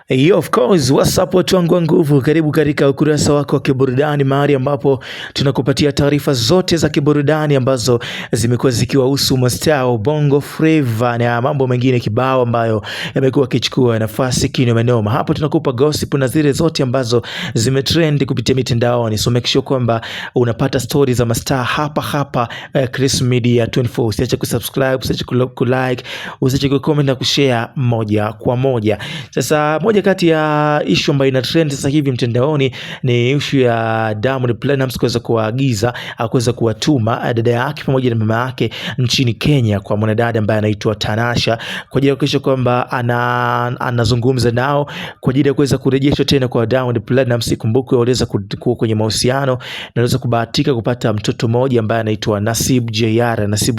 Yo, of course, what's up watu wangu wa nguvu, karibu katika ukurasa wako wa kiburudani, mahali ambapo tunakupatia taarifa zote za kiburudani ambazo zimekuwa zikiwahusu mastaa wa Bongo Flava na mambo mengine kibao ambayo yamekuwa yakichukua nafasi kinomenoma. Hapo tunakupa gossip na zile zote ambazo zimetrend kupitia mitandaoni. So make sure kwamba unapata stories za mastaa hapa Chris Media 24. Usiache kusubscribe, usiache kulike, usiache kucomment na kushare moja kwa moja. Sasa moja kati ya issue ambayo ina trend sasa hivi mtandaoni ni issue ya Diamond Platnumz kuweza kuagiza kuweza kuwatuma dada yake pamoja na mama yake nchini Kenya kwa mwanadada ambaye anaitwa Tanasha kwa ajili ya kuhakikisha kwamba anazungumza nao kwa ajili ya kuweza kurejeshwa tena kwa Diamond Platnumz. Kumbuke waliweza kuwa kwenye mahusiano na waliweza kubahatika kupata mtoto mmoja ambaye anaitwa Nasib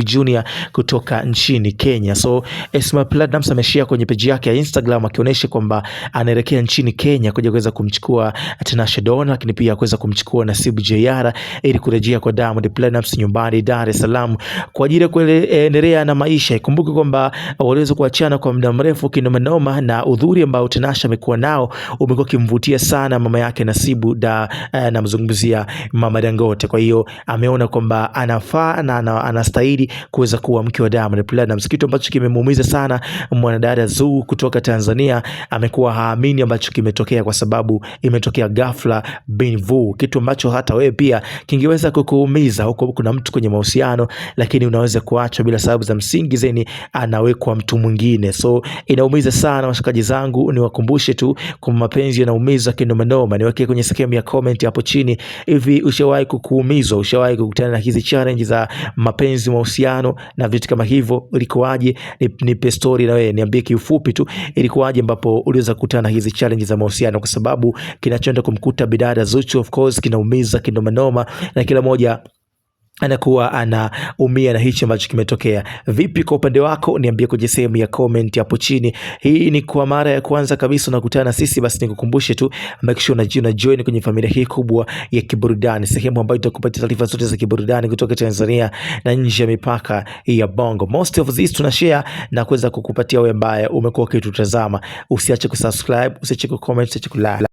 Junior kutoka nchini Kenya. So Esma Platnumz ameshare kwenye page yake ya Instagram akionyesha kwamba anaelekea nchini Kenya kuweza kumchukua Tanasha Donna, lakini pia kuweza kumchukua Nasib Junior ili kurejea kwa Diamond Platnumz nyumbani Dar es Salaam kwa ajili ya kuendelea na maisha. Ikumbuke kwamba waliweza kuachana kwa muda mrefu kinomanoma, na udhuri ambao Tanasha amekuwa nao umekuwa kimvutia sana mama yake Nasibu na mzungumzia Mama Dangote. Kwa hiyo ameona kwamba anafaa na anastahili kuweza kuwa mke wa Diamond Platnumz, kitu ambacho kimemuumiza sana mwanadada Zuu kutoka Tanzania. Amekuwa haamini ambacho kimetokea kwa sababu imetokea ghafla bin vu, kitu ambacho hata wewe pia kingeweza kukuumiza. Huko kuna mtu kwenye mahusiano lakini unaweza kuachwa bila sababu za msingi zeni anawekwa mtu mwingine. So inaumiza sana washikaji zangu, niwakumbushe tu kwa mapenzi yanaumiza kinomanoma. Niweke kwenye sehemu ya comment hapo chini, hivi ushawahi kukuumizwa? Ushawahi kukutana na hizi challenge za mapenzi, mahusiano na vitu kama hivyo? Ilikuwaje? Nipe story na wewe, niambie kiufupi tu ilikuwaje ambapo uliweza kukutana na hizi challenge za mahusiano, kwa sababu kinachoenda kumkuta bidada Zuchu of course kinaumiza kinomanoma na kila moja anakuwa anaumia na hichi ambacho kimetokea. Vipi kwa upande wako? Niambie kwenye sehemu ya comment hapo chini. Hii ni kwa mara ya kwanza kabisa unakutana na sisi, basi nikukumbushe tu, make sure una join kwenye familia hii kubwa ya kiburudani, sehemu ambayo itakupatia taarifa zote za kiburudani kutoka Tanzania na nje ya mipaka ya Bongo. Most of this tunashare na kuweza kukupatia wewe ambaye umekuwa ukitutazama. Usiache kusubscribe, usiache kucomment, usiache kulike.